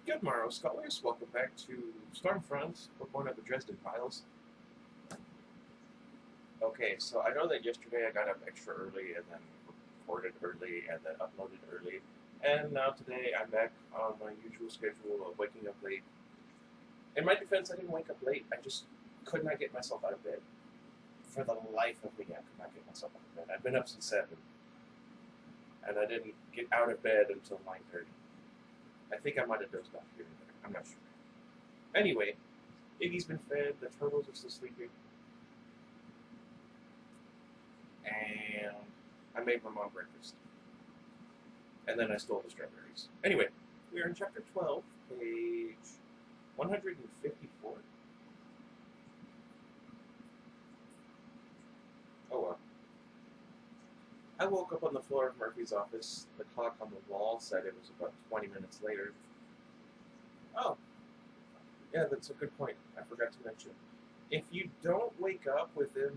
Good morrow, scholars. Welcome back to Stormfront, one of the Dresden files. Okay, so I know that yesterday I got up extra early and then recorded early and then uploaded early. And now today I'm back on my usual schedule of waking up late. In my defense, I didn't wake up late. I just could not get myself out of bed. For the life of me, I could not get myself out of bed. I've been up since 7, and I didn't get out of bed until 9:30. I think I might have dozed off here and there. I'm not sure. Anyway, Iggy's been fed, the turtles are still sleeping, and I made my mom breakfast. And then I stole the strawberries. Anyway, we are in chapter 12, page 154. Oh well. I woke up on the floor of Murphy's office. The clock on the wall said it was about 20 minutes later. Oh, yeah, that's a good point. I forgot to mention. If you don't wake up within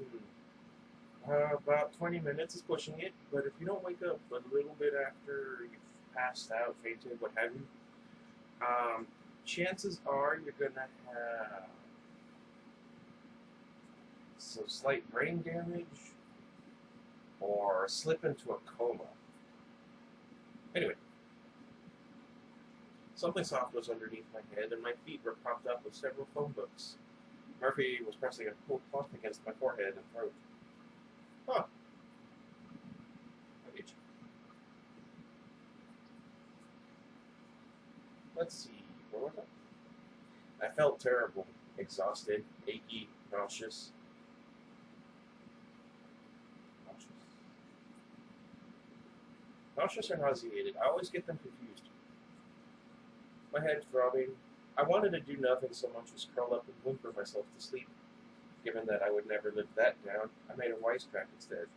about 20 minutes is pushing it, but if you don't wake up a little bit after you've passed out, fainted, what have you, chances are you're going to have some slight brain damage or slip into a coma. Anyway, something soft was underneath my head and my feet were propped up with several phone books. Murphy was pressing a cool cloth against my forehead and throat. Huh. How did you? Let's see. Where was I? I felt terrible, exhausted, achy, nauseous. Nauseous or nauseated? I always get them confused. My head throbbing. I wanted to do nothing so much as curl up and whimper myself to sleep. Given that I would never live that down, I made a wisecrack instead.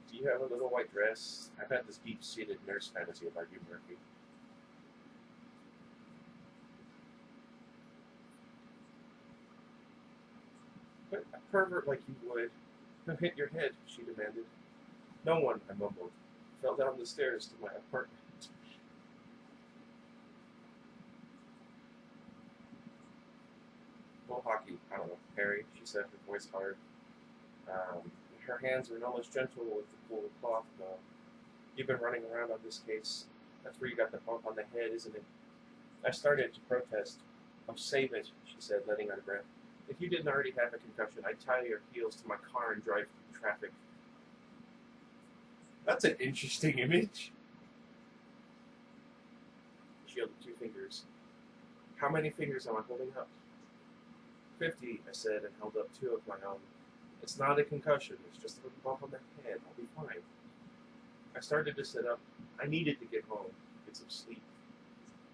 Do you have a little white dress? I've had this deep-seated nurse fantasy about you, Murphy. But a pervert like you would. Who hit your head? She demanded. No one, I mumbled. Fell down the stairs to my apartment. Well, hockey, I don't know, Harry, she said, her voice hard. Her hands are no less gentle with the cool cloth, though. You've been running around on this case. That's where you got the bump on the head, isn't it? I started to protest. Oh, save it, she said, letting out a breath. If you didn't already have a concussion, I'd tie your heels to my car and drive through traffic. That's an interesting image. She held two fingers. How many fingers am I holding up? 50, I said, and held up 2 of my own. It's not a concussion, it's just a little bump on the head. I'll be fine. I started to sit up. I needed to get home, get some sleep.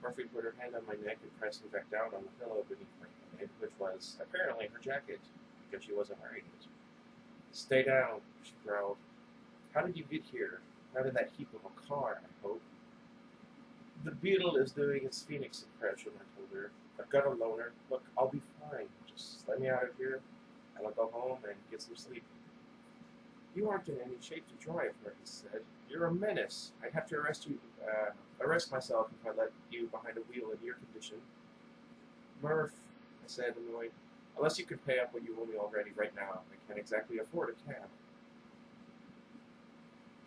Murphy put her hand on my neck and pressed me back down on the pillow beneath my head, which was apparently her jacket, because she wasn't wearing it. Stay down, she growled. How did you get here? Not in that heap of a car, I hope. The beetle is doing its phoenix impression, I told her. I've got a loner. Look, I'll be fine. Just let me out of here, and I'll go home and get some sleep. You aren't in any shape to drive, Murphy said. You're a menace. I'd have to arrest myself if I let you behind a wheel in your condition. Murph, I said, annoyed. Unless you could pay up what you owe me already right now, I can't exactly afford a cab.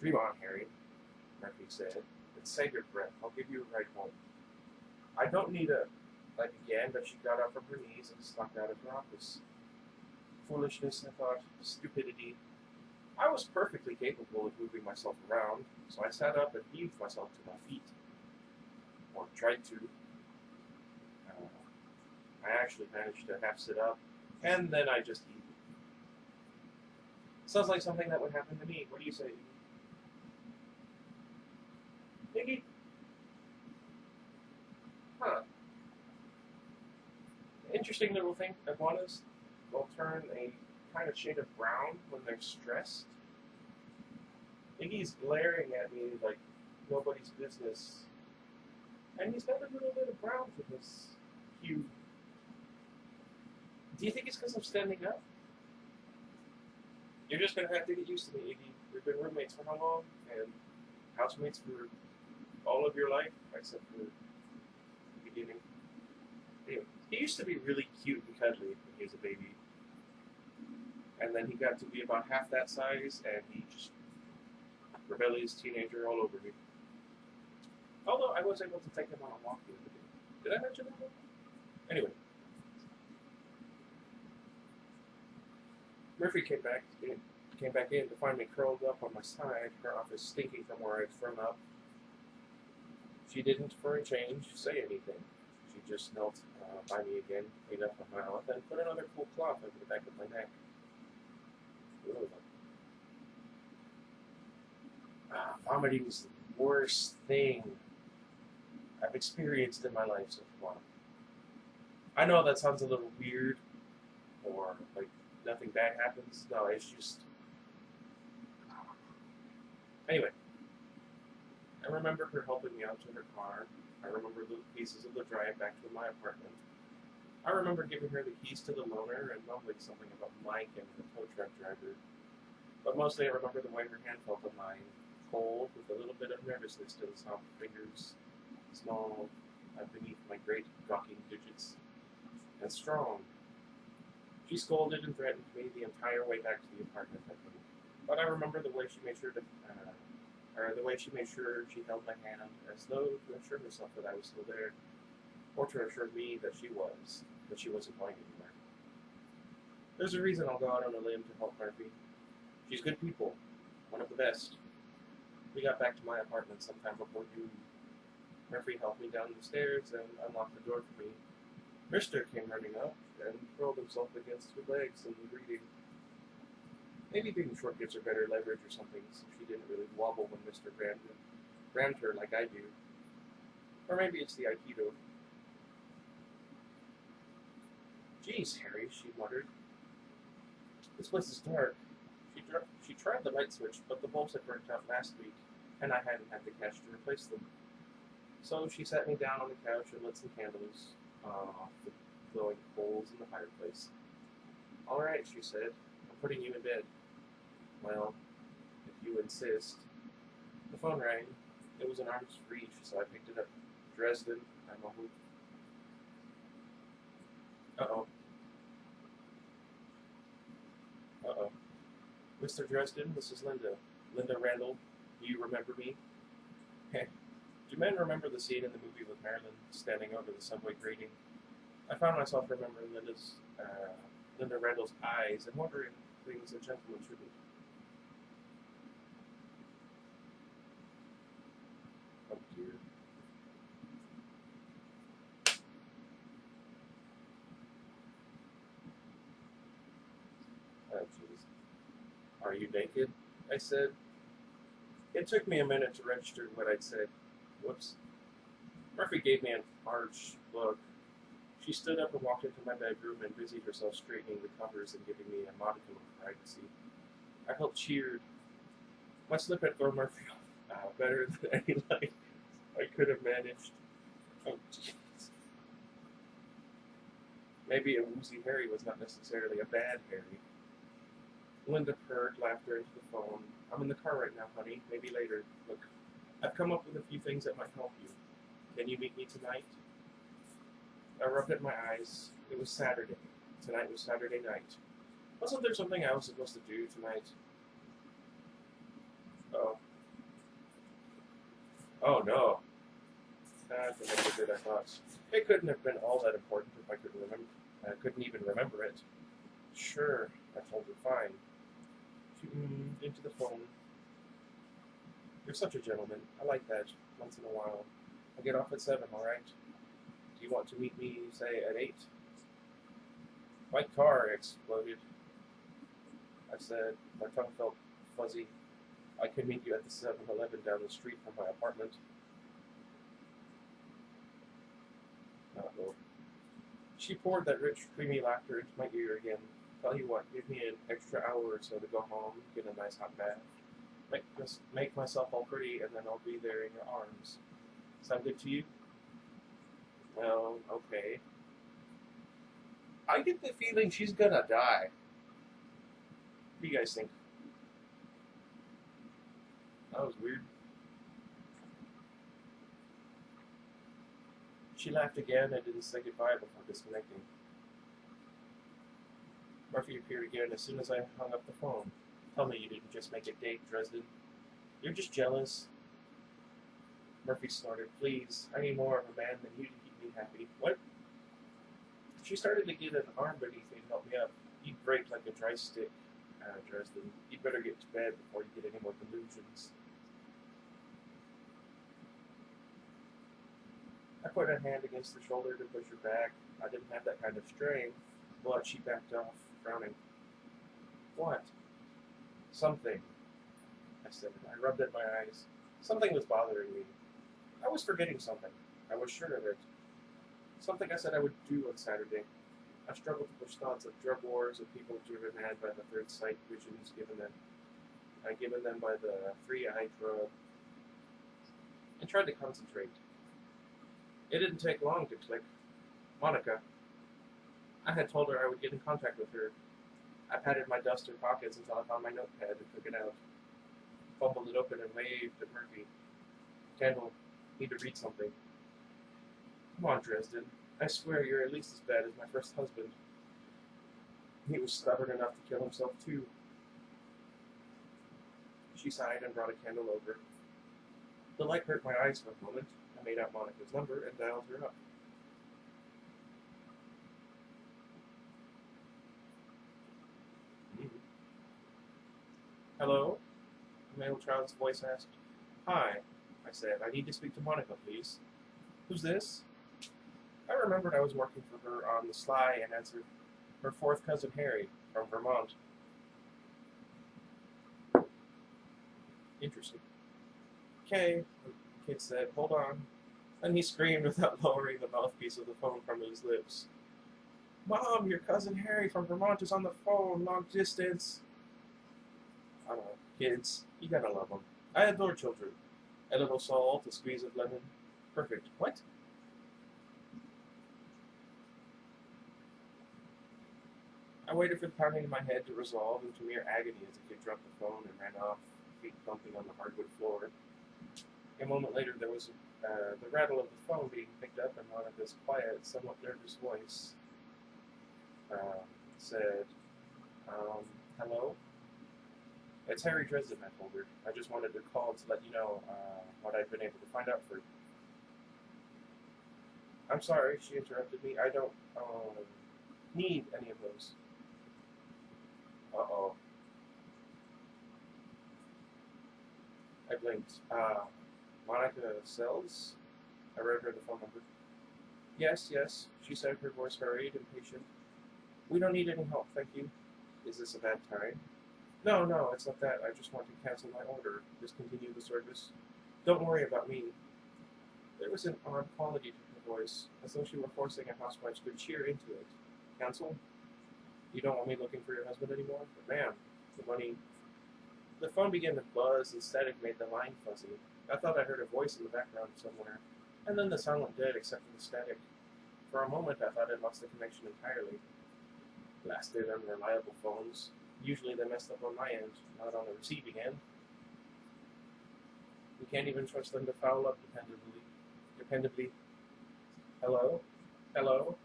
Dream on, Harry, Murphy said. And save your breath. I'll give you a ride home. I don't need a... I began, but she got up from her knees and stalked out of her office. Foolishness, I thought. Stupidity. I was perfectly capable of moving myself around, so I sat up and heaved myself to my feet. Or tried to. I actually managed to half sit up, and then I just heaved. Sounds like something that would happen to me. What do you say? Iggy? Huh. Interesting little thing. Iguanas will turn a kind of shade of brown when they're stressed. Iggy's glaring at me like nobody's business. And he's got a little bit of brown to his hue. Do you think it's because I'm standing up? You're just going to have to get used to me, Iggy. We've been roommates for how long? And housemates for all of your life, except for He used to be really cute and cuddly when he was a baby. And then he got to be about half that size, and he just rebellious teenager all over me. Although I was able to take him on a walk the other day. Did I mention that one? Anyway, Murphy came back in to find me curled up on my side, her office stinking from where I'd thrown up. She didn't, for a change, say anything. She just knelt by me again, ate up my mouth, and put another cool cloth over the back of my neck. Ugh. Vomiting is the worst thing I've experienced in my life so far. I know that sounds a little weird, or like nothing bad happens. No, it's just... Anyway, I remember her helping me out to her car. I remember little pieces of the drive back to my apartment. I remember giving her the keys to the loaner and mumbling something about Mike and the tow truck driver. But mostly I remember the way her hand felt on mine, cold, with a little bit of nervousness to the soft fingers, small beneath my great gawking digits, and strong. She scolded and threatened me the entire way back to the apartment, I think. But I remember the way she made sure she held my hand, as though to assure herself that I was still there, or to assure me that she wasn't going anywhere. There's a reason I'll go out on a limb to help Murphy. She's good people, one of the best. We got back to my apartment sometime before noon. Murphy helped me down the stairs and unlocked the door for me. Mister came running up and rolled himself against her legs in greeting. Maybe being short gives her better leverage or something, so she didn't really wobble when Mister rammed her like I do. Or maybe it's the Aikido. Geez, Harry, she muttered. This place is dark. She tried the light switch, but the bulbs had burnt out last week, and I hadn't had the cash to replace them. So she sat me down on the couch and lit some candles off the glowing coals in the fireplace. All right, she said. I'm putting you in bed. Well, if you insist. The phone rang. It was an arm's reach, so I picked it up. Dresden, I'm a hoop. Uh-oh. Uh-oh. Mr. Dresden, this is Linda. Linda Randall. Do you remember me? Heh. Do men remember the scene in the movie with Marilyn standing over the subway grating? I found myself remembering Linda Randall's eyes and wondering things a gentleman shouldn't. Oh dear. Oh jeez. Are you naked? I said. It took me a minute to register what I'd said. Whoops. Murphy gave me an arch look. She stood up and walked into my bedroom and busied herself straightening the covers and giving me a modicum of privacy. I felt cheered. My slip had thrown Murphy off better than any light I could have managed. Oh, jeez. Maybe a woozy Harry was not necessarily a bad Harry. Linda purred laughter into the phone. I'm in the car right now, honey. Maybe later. Look, I've come up with a few things that might help you. Can you meet me tonight? I rubbed at my eyes. It was Saturday. Tonight was Saturday night. Wasn't there something I was supposed to do tonight? Oh. Oh no. That's the negative I thought. It couldn't have been all that important if I couldn't remember. I couldn't even remember it. Sure, I told her fine. She into the phone. You're such a gentleman. I like that. Once in a while. I get off at 7, all right? Do you want to meet me, say, at 8? My car exploded. I said. My tongue felt fuzzy. I can meet you at the 7-Eleven down the street from my apartment. Uh-oh. She poured that rich, creamy laughter into my ear again. Tell you what, give me an extra hour or so to go home, get a nice hot bath, make myself all pretty, and then I'll be there in your arms. Sound good to you? Well, okay. I get the feeling she's gonna die. What do you guys think? That was weird. She laughed again and didn't say goodbye before disconnecting. Murphy appeared again as soon as I hung up the phone. Tell me you didn't just make a date, Dresden. You're just jealous. Murphy snorted. Please, I need more of a man than you to keep me happy. What? She started to get an arm beneath me to help me up. You'd break like a dry stick, Dresden. You'd better get to bed before you get any more delusions. I put a hand against her shoulder to push her back. I didn't have that kind of strength, but she backed off, frowning. What? Something, I said. I rubbed at my eyes. Something was bothering me. I was forgetting something. I was sure of it. Something I said I would do on Saturday. I struggled to push thoughts of drug wars of people driven mad by the third sight visions given them by the three-eyed drug, and tried to concentrate. It didn't take long to click. Monica. I had told her I would get in contact with her. I patted my duster pockets until I found my notepad and took it out. Fumbled it open and waved at Murphy. Candle, need to read something. Come on, Dresden. I swear you're at least as bad as my first husband. He was stubborn enough to kill himself, too. She sighed and brought a candle over. The light hurt my eyes for a moment. I made out Monica's number and dialed her up. Hello? A male child's voice asked. Hi, I said. I need to speak to Monica, please. Who's this? I remembered I was working for her on the sly and answered. Her fourth cousin Harry, from Vermont. Interesting. Okay, the kid said. Hold on. Then he screamed without lowering the mouthpiece of the phone from his lips. Mom, your cousin Harry from Vermont is on the phone, long distance. I don't know, kids, you gotta love them. I adore children. A little salt, a squeeze of lemon. Perfect. What? I waited for the pounding in my head to resolve into mere agony as the kid dropped the phone and ran off, feet thumping on the hardwood floor. A moment later, there was the rattle of the phone being picked up, and Monica's quiet, somewhat nervous voice said, hello? It's Harry Dresden, I told her. I just wanted to call to let you know what I've been able to find out for you. I'm sorry, she interrupted me. I don't need any of those. Uh-oh. I blinked. Monica sells? I read her the phone number. Yes, she said, her voice hurried and patient. We don't need any help, thank you. Is this a bad time? No, it's not that. I just want to cancel my order, discontinue the service. Don't worry about me. There was an odd quality to her voice, as though she were forcing a housewife's good cheer into it. Cancel? You don't want me looking for your husband anymore? But ma'am, the money... The phone began to buzz and static made the line fuzzy. I thought I heard a voice in the background somewhere, and then the sound went dead except for the static. For a moment I thought I'd lost the connection entirely. Blasted, unreliable phones. Usually they messed up on my end, not on the receiving end. We can't even trust them to foul up dependably. Hello? Hello?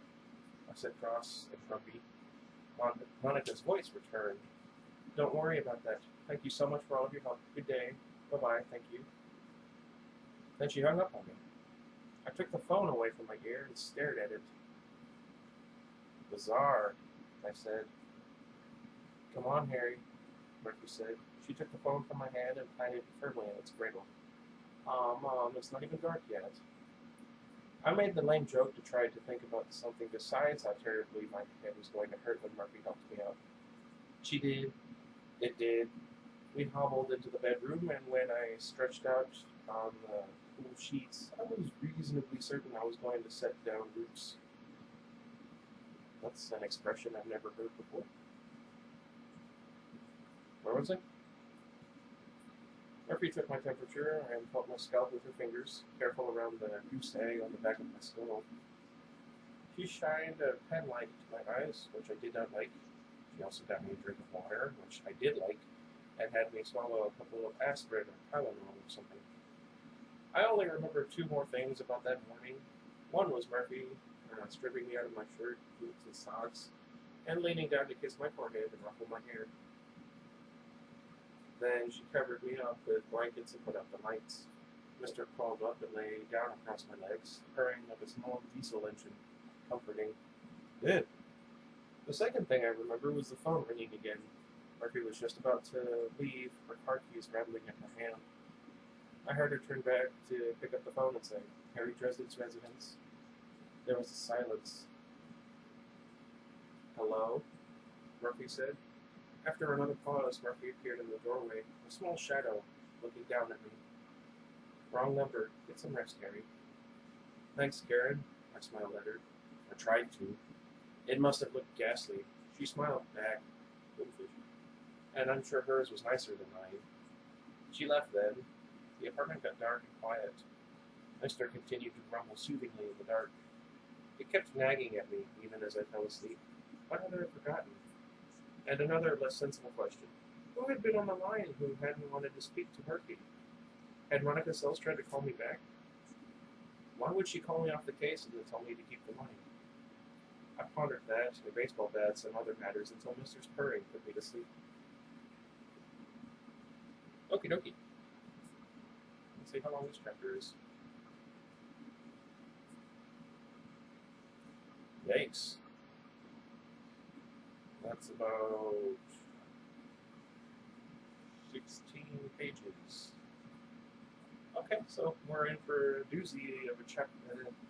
I said cross and grumpy. Monica's voice returned. Don't worry about that. Thank you so much for all of your help. Good day. Bye-bye. Thank you. Then she hung up on me. I took the phone away from my ear and stared at it. Bizarre, I said. Come on, Harry, Murphy said. She took the phone from my hand and planted it firmly in its cradle. Mom, it's not even dark yet. I made the lame joke to try to think about something besides how terribly my head was going to hurt when Murphy helped me out. She did. It did. We hobbled into the bedroom, and when I stretched out on the cool sheets, I was reasonably certain I was going to set down roots. That's an expression I've never heard before. Where was I? Murphy took my temperature and felt my scalp with her fingers, careful around the goose egg on the back of my skull. She shined a pen light into my eyes, which I did not like. She also got me a drink of water, which I did like, and had me swallow a couple of aspirin or Tylenol or something. I only remember two more things about that morning. One was Murphy stripping me out of my shirt, boots, and socks, and leaning down to kiss my forehead and ruffle my hair. Then she covered me up with blankets and put out the lights. Mr. crawled up and lay down across my legs, purring like a small diesel engine, comforting. Good. The second thing I remember was the phone ringing again. Murphy was just about to leave, her car keys rattling in her hand. I heard her turn back to pick up the phone and say, Harry Dresden's residence. There was a silence. Hello? Murphy said. After another pause, Murphy appeared in the doorway, a small shadow, looking down at me. Wrong number. Get some rest, Harry. Thanks, Karen. I smiled at her. I tried to. It must have looked ghastly. She smiled back, and I'm sure hers was nicer than mine. She left then. The apartment got dark and quiet. Esther continued to grumble soothingly in the dark. It kept nagging at me, even as I fell asleep. What had I forgotten? And another less sensible question. Who had been on the line who hadn't wanted to speak to Murphy? Had Monica Sells tried to call me back? Why would she call me off the case and then tell me to keep the money? I pondered that, the baseball bats, and other matters until Mr. Purring put me to sleep. Okie dokie. Let's see how long this chapter is. Yikes. That's about 16 pages. Okay, so we're in for a doozy of a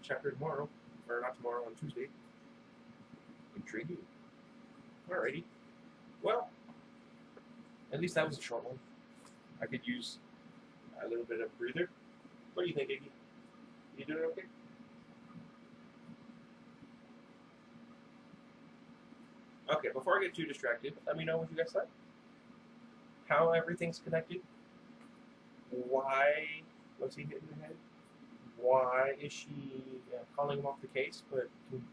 chapter tomorrow. Or not tomorrow, on Tuesday. Intriguing. Alrighty. Well, at least that was a short one. I could use a little bit of a breather. What do you think, Iggy? You doing okay? Okay, before I get too distracted, let me know what you guys thought. How everything's connected. Why was he hit in the head? Why is she calling him off the case, but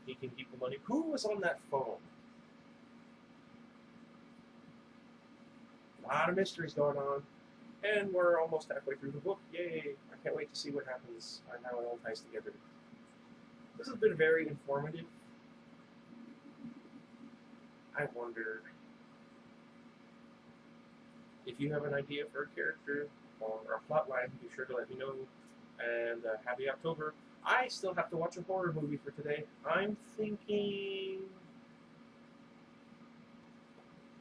he can keep the money? Who was on that phone? A lot of mysteries going on. And we're almost halfway through the book. Yay! I can't wait to see what happens and how it all ties together. This has been very informative. I wonder if you have an idea for a character or a plot line, be sure to let me know. And happy October. I still have to watch a horror movie for today. I'm thinking...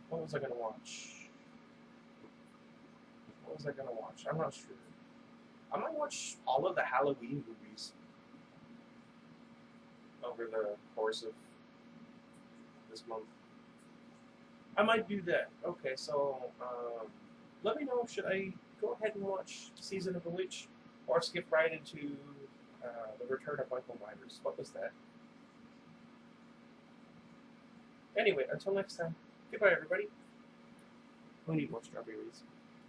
What was I going to watch? What was I going to watch? I'm not sure. I might watch all of the Halloween movies over the course of this month. I might do that. Okay, so let me know, should I go ahead and watch Season of the Witch or skip right into The Return of Michael Myers? What was that? Anyway, until next time, goodbye everybody. We need more strawberries.